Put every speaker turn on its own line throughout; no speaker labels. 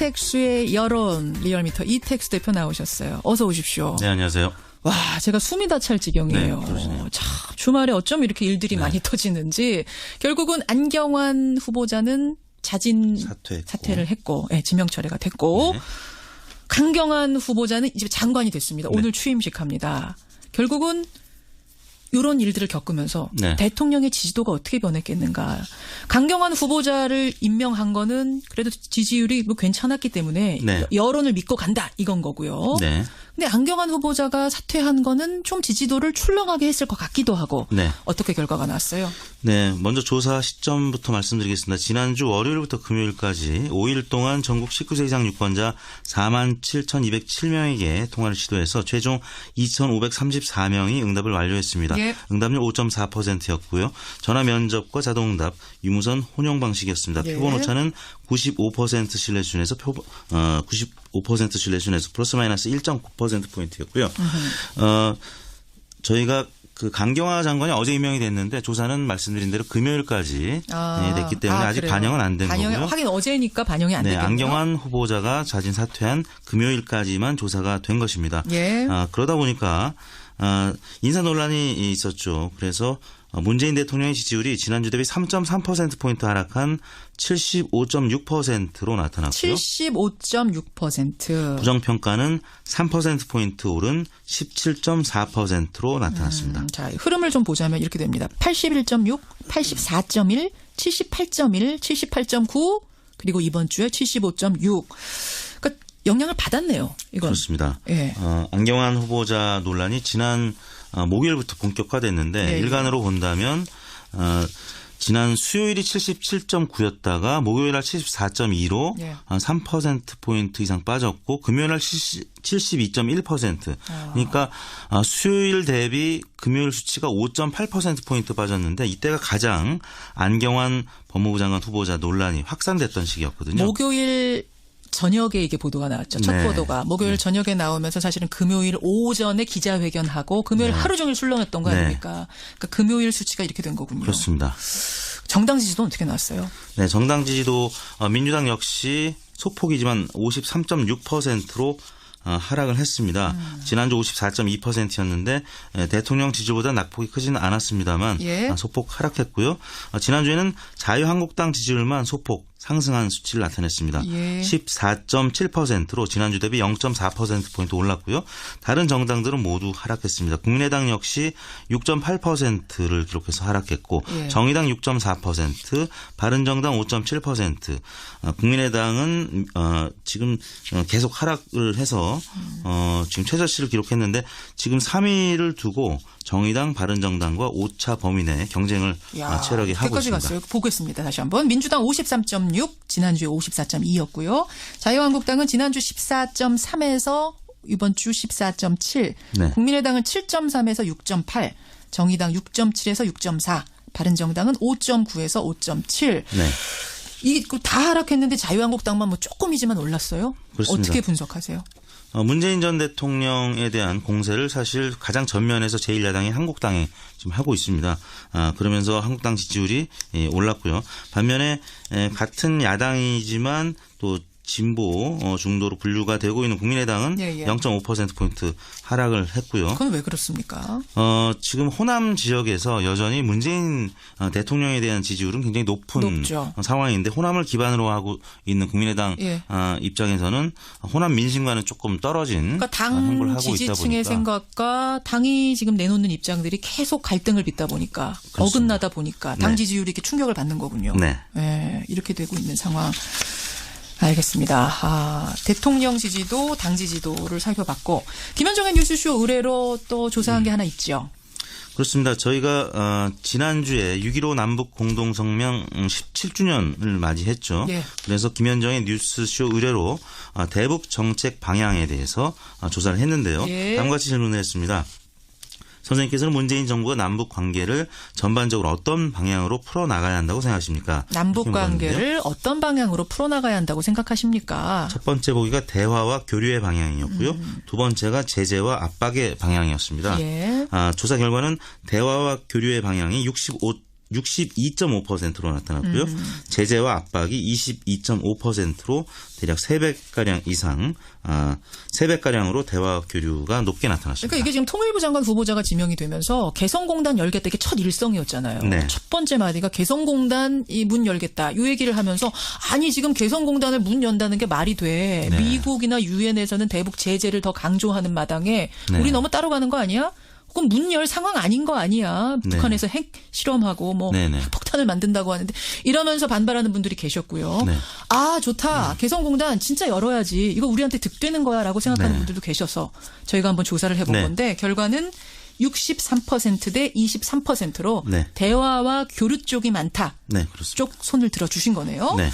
이택수의 여론 리얼미터 이택수 대표 나오셨어요. 어서 오십시오.
네, 안녕하세요.
와, 제가 숨이 다 찰 지경이에요.
네,
자, 주말에 어쩜 이렇게 일들이 많이 터지는지. 결국은 안경환 후보자는 자진 사퇴를 했고, 네, 지명 철회가 됐고, 네. 강경환 후보자는 이제 장관이 됐습니다. 네. 오늘 취임식합니다. 결국은 이런 일들을 겪으면서 네. 대통령의 지지도가 어떻게 변했겠는가. 강경환 후보자를 임명한 거는 그래도 지지율이 뭐 괜찮았기 때문에 네. 여론을 믿고 간다 이건 거고요. 네. 근데 안경환 후보자가 사퇴한 거는 좀 지지도를 출렁하게 했을 것 같기도 하고 네. 어떻게 결과가 나왔어요?
네, 먼저 조사 시점부터 말씀드리겠습니다. 지난주 월요일부터 금요일까지 5일 동안 전국 19세 이상 유권자 47,207명에게 통화를 시도해서 최종 2,534명이 응답을 완료했습니다. 예. 응답률 5.4%였고요. 전화 면접과 자동응답, 유무선 혼용 방식이었습니다. 예. 표본 오차는 95% 신뢰 수준에서 95% 신뢰 수준에서 플러스 마이너스 1.9%포인트였고요. 저희가 그 강경화 장관이 어제 임명이 됐는데 조사는 말씀드린 대로 금요일까지 됐기 때문에 아직 그래요. 반영은 안 된 거고요.
하긴 어제니까 반영이 안 됐겠네요.
안경환 후보자가 자진 사퇴한 금요일까지만 조사가 된 것입니다. 예. 그러다 보니까 인사 논란이 있었죠. 그래서 문재인 대통령의 지지율이 지난주 대비 3.3%포인트 하락한 75.6%로 나타났고요.
75.6%.
부정평가는 3%포인트 오른 17.4%로 나타났습니다.
자, 흐름을 좀 보자면 이렇게 됩니다. 81.6, 84.1, 78.1, 78.9 그리고 이번 주에 75.6. 그러니까 영향을 받았네요. 이건.
그렇습니다. 예. 안경환 후보자 논란이 지난 목요일부터 본격화됐는데 예. 일간으로 본다면 지난 수요일이 77.9였다가 목요일 날 74.2로 예. 한 3%포인트 이상 빠졌고 금요일 날 72.1%. 그러니까 수요일 대비 금요일 수치가 5.8%포인트 빠졌는데 이때가 가장 안경환 법무부 장관 후보자 논란이 확산됐던 시기였거든요.
목요일 저녁에 이게 보도가 나왔죠. 첫 네. 보도가. 목요일 저녁에 나오면서 사실은 금요일 오전에 기자회견하고 금요일 하루 종일 술렁했던 거 아닙니까? 그러니까 금요일 수치가 이렇게 된 거군요.
그렇습니다.
정당 지지도는 어떻게 나왔어요?
네, 정당 지지도 민주당 역시 소폭이지만 53.6%로 하락을 했습니다. 지난주 54.2%였는데 대통령 지지보다 낙폭이 크지는 않았습니다만 예. 소폭 하락했고요. 지난주에는 자유한국당 지지율만 소폭 상승한 수치를 나타냈습니다. 예. 14.7%로 지난주 대비 0.4%포인트 올랐고요. 다른 정당들은 모두 하락했습니다. 국민의당 역시 6.8%를 기록해서 하락했고 예. 정의당 6.4%, 바른정당 5.7%, 국민의당은 지금 계속 하락을 해서 지금 최저치를 기록했는데 지금 3위를 두고 정의당, 바른정당과 오차 범위 내 경쟁을 치열하게 하고 있습니다.
갔어요. 보겠습니다. 다시 한번. 민주당 53.6, 지난주에 54.2였고요. 자유한국당은 지난주 14.3에서 이번 주 14.7, 네. 국민의당은 7.3에서 6.8, 정의당 6.7에서 6.4, 바른정당은 5.9에서 5.7. 네. 이게 다 하락했는데 자유한국당만 뭐 조금이지만 올랐어요? 그렇습니다. 어떻게 분석하세요?
문재인 전 대통령에 대한 공세를 사실 가장 전면에서 제1야당인 한국당이 지금 하고 있습니다. 그러면서 한국당 지지율이 올랐고요. 반면에 같은 야당이지만 또 진보 중도로 분류가 되고 있는 국민의당은 예. 0.5%포인트 하락을 했고요.
그건 왜 그렇습니까?
지금 호남 지역에서 여전히 문재인 대통령에 대한 지지율은 굉장히 높죠. 상황인데 호남을 기반으로 하고 있는 국민의당 예. 입장에서는 호남 민심과는 조금 떨어진
그러니까 당
하고
지지층의 생각과 당이 지금 내놓는 입장들이 계속 갈등을 빚다 보니까 그렇습니다. 어긋나다 보니까 당 지지율이 이렇게 충격을 받는 거군요. 네. 네. 이렇게 되고 있는 상황. 알겠습니다. 대통령 지지도, 당 지지도를 살펴봤고 김현정의 뉴스쇼 의뢰로 또 조사한 게 하나 있죠.
그렇습니다. 저희가 지난주에 6.15 남북 공동성명 17주년을 맞이했죠. 예. 그래서 김현정의 뉴스쇼 의뢰로 대북 정책 방향에 대해서 조사를 했는데요. 예. 다음과 같이 질문을 했습니다. 선생님께서는 문재인 정부가 남북 관계를 전반적으로 어떤 방향으로 풀어나가야 한다고 생각하십니까?
남북 관계를 어떤 방향으로 풀어나가야 한다고 생각하십니까?
첫 번째 보기가 대화와 교류의 방향이었고요. 두 번째가 제재와 압박의 방향이었습니다. 예. 조사 결과는 대화와 교류의 방향이 62.5%로 나타났고요. 제재와 압박이 22.5%로 대략 3배가량 이상, 3배가량으로 대화 교류가 높게 나타났습니다.
그러니까 이게 지금 통일부 장관 후보자가 지명이 되면서 개성공단 열겠다 이게 첫 일성이었잖아요.
네.
첫 번째 마디가 개성공단 이 문 열겠다. 이 얘기를 하면서 아니 지금 개성공단을 문 연다는 게 말이 돼.
네.
미국이나 유엔에서는 대북 제재를 더 강조하는 마당에
네.
우리 너무 따로 가는 거 아니야? 그럼 문 열 상황 아닌 거 아니야.
네.
북한에서 핵 실험하고 뭐
네네.
폭탄을 만든다고 하는데 이러면서 반발하는 분들이 계셨고요.
네.
아 좋다. 개성공단 진짜 열어야지. 이거 우리한테 득되는 거야 라고 생각하는
네.
분들도 계셔서 저희가 한번 조사를 해본
네.
건데 결과는 63% 대 23%로
네.
대화와 교류 쪽이 많다.
네, 그렇습니다.
쪽 손을 들어주신 거네요.
네.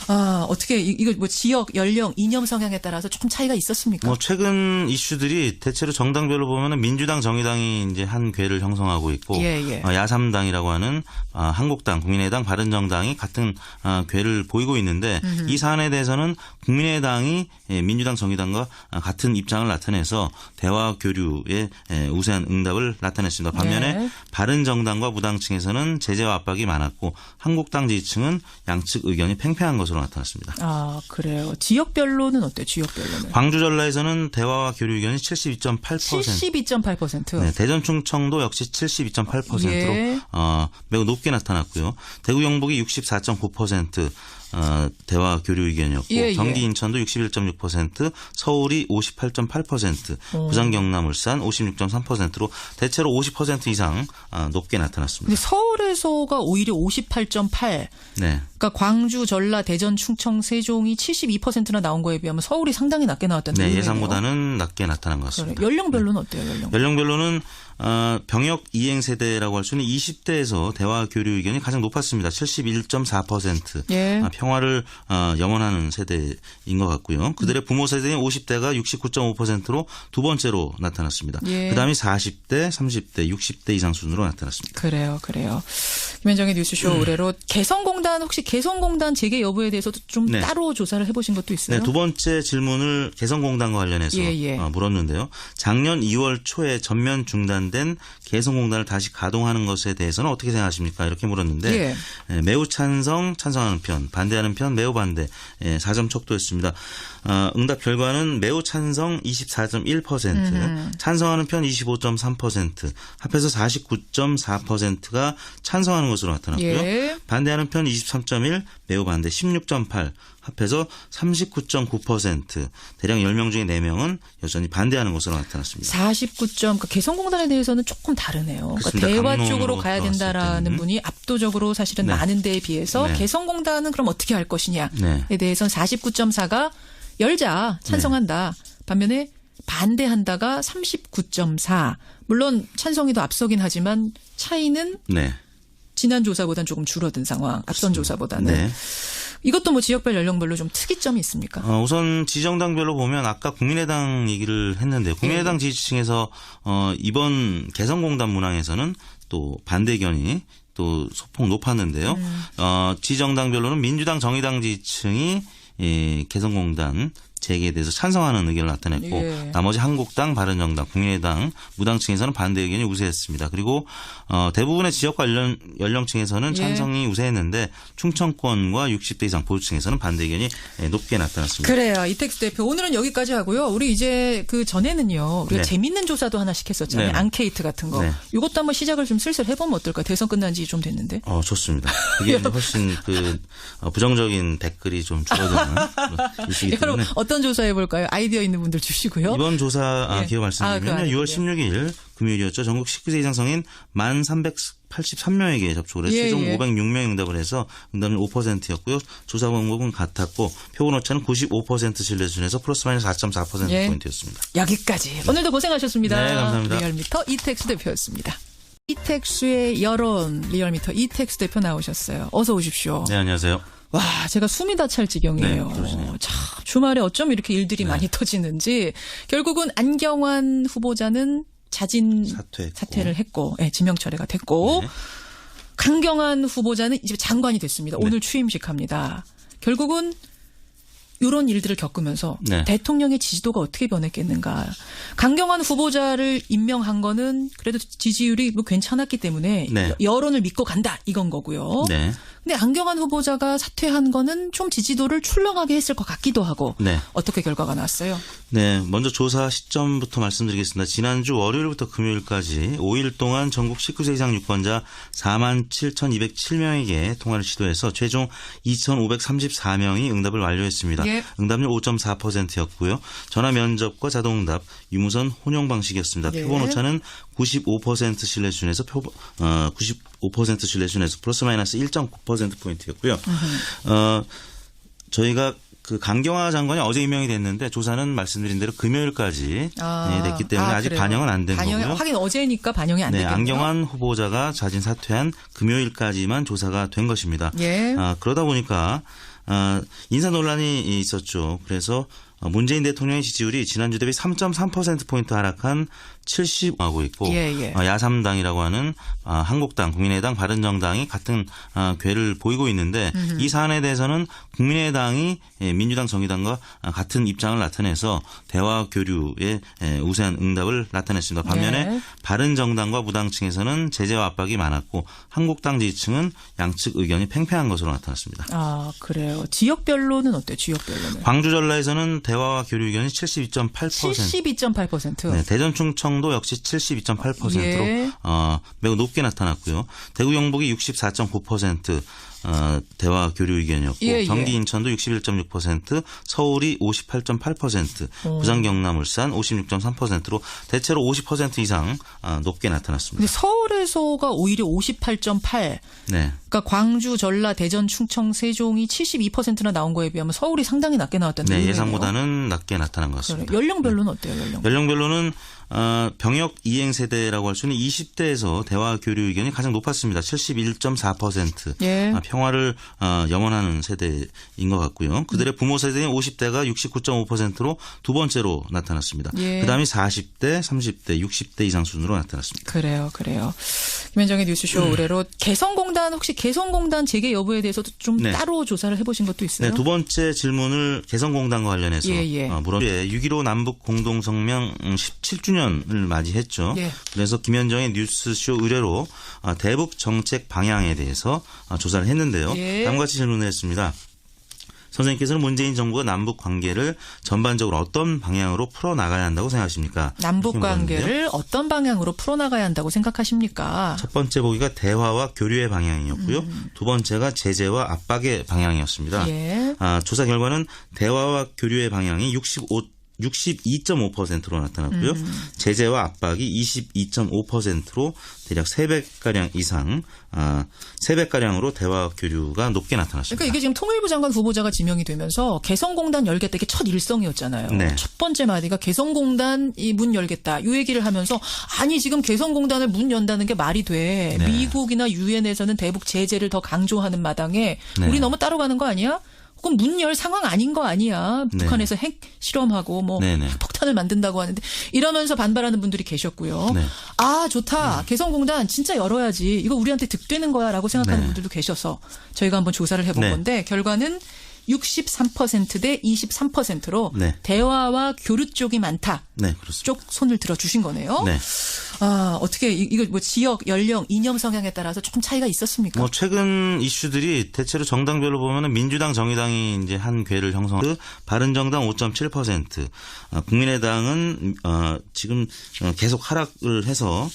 아 어떻게 이거 뭐 지역, 연령, 이념 성향에 따라서 조금 차이가 있었습니까?
뭐 최근 이슈들이 대체로 정당별로 보면은 민주당, 정의당이 이제 한 궤를 형성하고 있고
예.
야삼당이라고 하는 한국당, 국민의당, 바른정당이 같은 궤를 보이고 있는데 이 사안에 대해서는 국민의당이 민주당, 정의당과 같은 입장을 나타내서 대화 교류에 우세한 응답을 나타냈습니다. 반면에
네.
바른정당과 무당층에서는 제재와 압박이 많았고 한국당 지지층은 양측 의견이 팽팽한 것으로 나타났습니다.
아 그래요. 지역별로는 어때요? 지역별로는.
광주 전라에서는 대화와 교류 의견이 72.8%.
72.8%.
네, 대전 충청도 역시 72.8%로
예.
매우 높게 나타났고요. 대구 경북이 64.9% 대화 교류 의견이었고
예.
경기 인천도 61.6%, 서울이 58.8%, 부산 경남 울산 56.3%로 대체로 50% 이상 높게 나타났습니다.
근데 서울에서가 오히려 58.8.
네.
그러니까 광주, 전라, 대전, 충청, 세종이 72%나 나온 거에 비하면 서울이 상당히 낮게 나왔다는
네,
의미네요.
예상보다는 낮게 나타난 것 같습니다.
연령별로는 어때요?
연령별로는 병역 이행 세대라고 할 수 있는 20대에서 대화 교류 의견이 가장 높았습니다. 71.4%.
예.
평화를 염원하는 세대인 것 같고요. 그들의 부모 세대인 50대가 69.5%로 두 번째로 나타났습니다.
예.
그다음이 40대, 30대, 60대 이상 순으로 나타났습니다.
그래요. 김현정의 뉴스쇼 의뢰로 개성공단 혹시 개성공단 재개 여부에 대해서도 좀
네.
따로 조사를 해보신 것도 있어요?
네, 두 번째 질문을 개성공단과 관련해서
예.
물었는데요. 작년 2월 초에 전면 중단된 개성공단을 다시 가동하는 것에 대해서는 어떻게 생각하십니까? 이렇게 물었는데 매우 찬성하는 편, 반대하는 편, 매우 반대 4점 척도했습니다. 응답 결과는 매우 찬성 24.1%, 찬성하는 편 25.3%, 합해서 49.4%가 찬성하는 것으로 나타났고요.
예.
반대하는 편 23.1, 매우 반대 16.8, 합해서 39.9%, 대략 10명 중에 4명은 여전히 반대하는 것으로 나타났습니다.
그러니까 개성공단에 대해서는 조금 다르네요. 그러니까
그렇습니다.
대화
강론으로
쪽으로 가야 된다라는
때는.
분이 압도적으로 사실은
네.
많은 데에 비해서
네.
개성공단은 그럼 어떻게 할 것이냐에
네.
대해서는 49.4가 열자 찬성한다. 반면에 반대한다가 39.4. 물론 찬성이 더 앞서긴 하지만 차이는
네.
지난 조사보다는 조금 줄어든 상황. 앞선 조사보다는.
네.
이것도 뭐 지역별 연령별로 좀 특이점이 있습니까?
우선 지정당별로 보면 아까 국민의당 얘기를 했는데요. 국민의당 지지층에서 이번 개성공단 문항에서는 또 반대 의견이 또 소폭 높았는데요. 지정당별로는 민주당, 정의당 지지층이 개성공단 재개에 대해서 찬성하는 의견을 나타냈고
예.
나머지 한국당, 바른정당, 국민의당, 무당층에서는 반대 의견이 우세했습니다. 그리고 대부분의 지역과 연령층에서는 찬성이 우세했는데 충청권과 60대 이상 보수층에서는 반대 의견이 높게 나타났습니다.
그래요. 이택수 대표 오늘은 여기까지 하고요. 우리 이제 그 전에는요. 우리가 재밌는 조사도 하나씩 했었잖아요.
네.
앙케이트 같은 거.
네.
이것도 한번 시작을 좀 슬슬 해보면 어떨까요? 대선 끝난 지 좀 됐는데.
좋습니다. 그게 이제 훨씬 부정적인 댓글이 좀 줄어드는 이슈이기 때문에.
어떤 조사 해볼까요? 아이디어 있는 분들 주시고요.
이번 조사 기호 말씀드리면 6월 16일 금요일이었죠. 전국 19세 이상 성인 1,383명에게 접촉을 해서 최종 506명이 응답을 해서 응답률 5%였고요. 조사 방법은 같았고 표본 오차는 95% 신뢰 수준에서 플러스 마이너스 4.4%포인트였습니다.
여기까지. 오늘도 고생하셨습니다.
네, 감사합니다.
리얼미터 이택수 대표였습니다. 이택수의 여론 리얼미터 이택수 대표 나오셨어요. 어서 오십시오.
네, 안녕하세요.
와, 제가 숨이 다 찰 지경이에요.
네,
참, 주말에 어쩜 이렇게 일들이 많이 터지는지. 결국은 안경환 후보자는 사퇴를 했고, 지명 철회가 됐고, 강경한 후보자는 이제 장관이 됐습니다. 오늘 취임식 합니다. 결국은 이런 일들을 겪으면서
네.
대통령의 지지도가 어떻게 변했겠는가. 강경환 후보자를 임명한 거는 그래도 지지율이 뭐 괜찮았기 때문에
네.
여론을 믿고 간다 이건 거고요.
네.
근데 안경환 후보자가 사퇴한 거는 좀 지지도를 출렁하게 했을 것 같기도 하고
네.
어떻게 결과가 나왔어요?
네, 먼저 조사 시점부터 말씀드리겠습니다. 지난주 월요일부터 금요일까지 5일 동안 전국 19세 이상 유권자 47,207명에게 통화를 시도해서 최종 2,534명이 응답을 완료했습니다.
예.
응답률 5.4%였고요. 전화 면접과 자동응답, 유무선 혼용 방식이었습니다.
예.
표본 오차는 95% 신뢰 수준에서 95% 신뢰 수준에서 플러스 마이너스 1.9%포인트였고요. 저희가 그 강경화 장관이 어제 임명이 됐는데 조사는 말씀드린 대로 금요일까지 됐기 때문에 아직
그래요.
반영은 안 된 거고요.
하긴 어제니까 반영이 안 되겠네요.
안경환 후보자가 자진 사퇴한 금요일까지만 조사가 된 것입니다.
예.
그러다 보니까 인사 논란이 있었죠. 그래서 문재인 대통령의 지지율이 지난주 대비 3.3%포인트 하락한 70하고 있고
예.
야3당이라고 하는 한국당, 국민의당, 바른정당이 같은 궤를 보이고 있는데 이 사안에 대해서는 국민의당이 민주당, 정의당과 같은 입장을 나타내서 대화 교류에 우세한 응답을 나타냈습니다. 반면에
네.
바른정당과 무당층에서는 제재와 압박이 많았고 한국당 지지층은 양측 의견이 팽팽한 것으로 나타났습니다.
아, 그래요. 지역별로는 어때요? 지역별로는.
광주 전라에서는 대화와 교류 의견이 72.8%.
72.8%.
네, 대전 충청도 역시 72.8%로
예.
매우 높게 나타났고요. 대구 경북이 64.9% 대화 교류 의견이었고
예.
경기 인천도 61.6%, 서울이 58.8%, 부산 경남 울산 56.3%로 대체로 50% 이상 높게 나타났습니다.
근데 서울에서가 오히려 58.8.
네.
그러니까 광주, 전라, 대전, 충청, 세종이 72%나 나온 거에 비하면 서울이 상당히 낮게 나왔다는
네,
의미네요.
예상보다는 낮게 나타난 것 같습니다.
연령별로는 어때요?
연령별로는 병역 이행 세대라고 할 수 있는 20대에서 대화 교류 의견이 가장 높았습니다. 71.4%.
예.
평화를 염원하는 세대인 것 같고요. 그들의 부모 세대인 50대가 69.5%로 두 번째로 나타났습니다.
예.
그다음이 40대, 30대, 60대 이상 순으로 나타났습니다.
그래요. 김현정의 뉴스쇼 의뢰로 개성공단 혹시 개성공단 재개 여부에 대해서도 좀
네.
따로 조사를 해보신 것도 있어요?
네, 두 번째 질문을 개성공단과 관련해서 물었는데 6.15 남북 공동성명 17주년을 맞이했죠.
예.
그래서 김현정의 뉴스쇼 의뢰로 대북 정책 방향에 대해서 조사를 했는데요.
예.
다음과 같이 질문을 했습니다. 선생님께서는 문재인 정부가 남북 관계를 전반적으로 어떤 방향으로 풀어나가야 한다고 생각하십니까?
남북 관계를 어떤 방향으로 풀어나가야 한다고 생각하십니까?
첫 번째 보기가 대화와 교류의 방향이었고요. 두 번째가 제재와 압박의 방향이었습니다.
예.
조사 결과는 대화와 교류의 방향이 62.5%로 나타났고요. 제재와 압박이 22.5%로 대략 3배가량 이상, 3배가량으로 대화 교류가 높게 나타났습니다.
그러니까 이게 지금 통일부 장관 후보자가 지명이 되면서 개성공단 열겠다 이게 첫 일성이었잖아요.
네.
첫 번째 마디가 개성공단 이 문 열겠다. 이 얘기를 하면서 아니 지금 개성공단을 문 연다는 게 말이 돼.
네.
미국이나 유엔에서는 대북 제재를 더 강조하는 마당에
네.
우리 너무 따로 가는 거 아니야? 그건 문 열 상황 아닌 거 아니야.
네.
북한에서 핵 실험하고 뭐
네네.
핵폭탄을 만든다고 하는데 이러면서 반발하는 분들이 계셨고요.
네.
아 좋다. 개성공단 진짜 열어야지. 이거 우리한테 득되는 거야 라고 생각하는
네.
분들도 계셔서 저희가 한번 조사를 해본
네.
건데 결과는 63% 대 23%로
네.
대화와 교류 쪽이 많다.
네, 그렇습니다.
쪽 손을 들어주신 거네요.
네.
아 어떻게 이거 뭐 지역, 연령, 이념 성향에 따라서 조금 차이가 있었습니까?
뭐 최근 이슈들이 대체로 정당별로 보면은 민주당, 정의당이 이제 한 궤를 형성. 바른정당 5.7%, 국민의당은 지금 계속 하락을 해서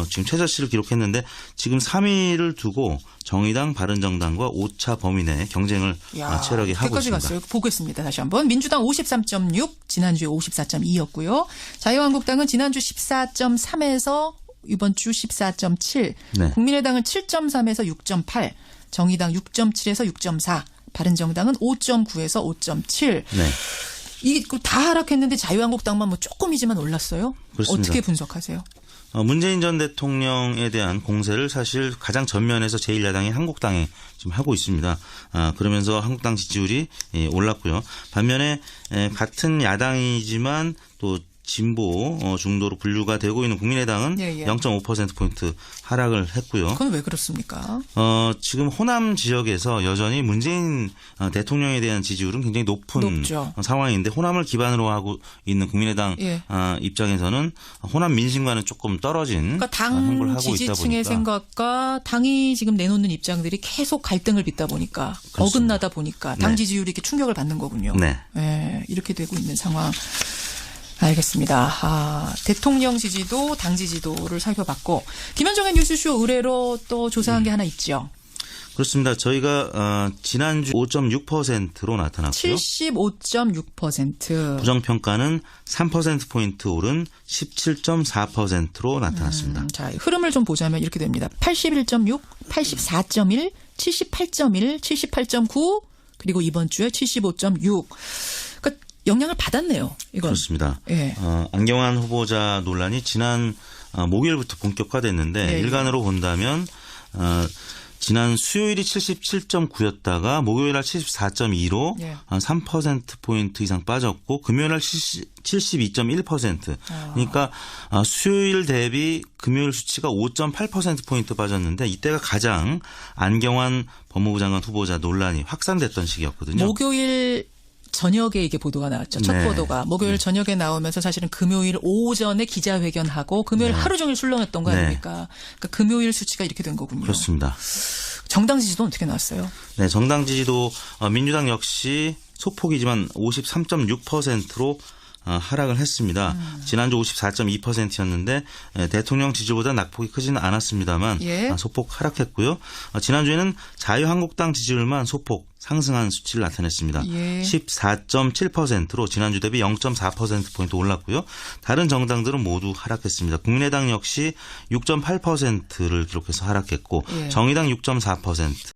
지금 최저치를 기록했는데 지금 3위를 두고 정의당, 바른정당과 오차 범위 내 경쟁을 치열하게 하고
끝까지
있습니다.
갔어요. 보겠습니다. 다시 한번. 민주당 53.6, 지난주에 54.2였고요. 자유한국당은 지난주 14.3에서 이번 주 14.7,
네.
국민의당은 7.3에서 6.8, 정의당 6.7에서 6.4, 바른정당은 5.9에서 5.7.
네.
이거 다 하락했는데 자유한국당만 뭐 조금이지만 올랐어요?
그렇습니다.
어떻게 분석하세요?
문재인 전 대통령에 대한 공세를 사실 가장 전면에서 제1야당인 한국당에 지금 하고 있습니다. 그러면서 한국당 지지율이 올랐고요. 반면에 같은 야당이지만 또 진보 중도로 분류가 되고 있는 국민의당은
예, 예.
0.5%포인트 하락을 했고요.
그건 왜 그렇습니까?
지금 호남 지역에서 여전히 문재인 대통령에 대한 지지율은 굉장히 높죠. 상황인데 호남을 기반으로 하고 있는 국민의당
예.
입장에서는 호남 민심과는 조금 떨어진
그러니까 당
행보를 하고 있다
지지층의
보니까
생각과 당이 지금 내놓는 입장들이 계속 갈등을 빚다 보니까
그렇습니다.
어긋나다 보니까 당
네.
지지율이 이렇게 충격을 받는 거군요.
네.
네, 이렇게 되고 있는 상황. 알겠습니다. 대통령 지지도 당 지지도를 살펴봤고 김현정의 뉴스쇼 의뢰로 또 조사한 게 하나 있죠.
그렇습니다. 저희가 지난주 5.6%로 나타났고요.
75.6%.
부정평가는 3%포인트 오른 17.4%로 나타났습니다.
자, 흐름을 좀 보자면 이렇게 됩니다. 81.6, 84.1, 78.1, 78.9 그리고 이번 주에 75.6. 그러니까 영향을 받았네요. 이건.
그렇습니다.
예.
안경환 후보자 논란이 지난 목요일부터 본격화됐는데
예.
일간으로 본다면 지난 수요일이 77.9였다가 목요일 날 74.2로
예.
한 3%포인트 이상 빠졌고 금요일 날 72.1%. 그러니까 수요일 대비 금요일 수치가 5.8%포인트 빠졌는데 이때가 가장 안경환 법무부 장관 후보자 논란이 확산됐던 시기였거든요.
목요일 저녁에 이게 보도가 나왔죠. 첫
네.
보도가. 목요일 저녁에 나오면서 사실은 금요일 오전에 기자회견하고 금요일 하루 종일 술렁였던 거 아닙니까? 그러니까 금요일 수치가 이렇게 된 거군요.
그렇습니다.
정당 지지도는 어떻게 나왔어요?
네, 정당 지지도 민주당 역시 소폭이지만 53.6%로 하락을 했습니다. 지난주 54.2%였는데 대통령 지지보다 낙폭이 크지는 않았습니다만
예.
소폭 하락했고요. 지난주에는 자유한국당 지지율만 소폭 상승한 수치를 나타냈습니다.
예.
14.7%로 지난주 대비 0.4%포인트 올랐고요. 다른 정당들은 모두 하락했습니다. 국민의당 역시 6.8%를 기록해서 하락했고
예.
정의당 6.4%,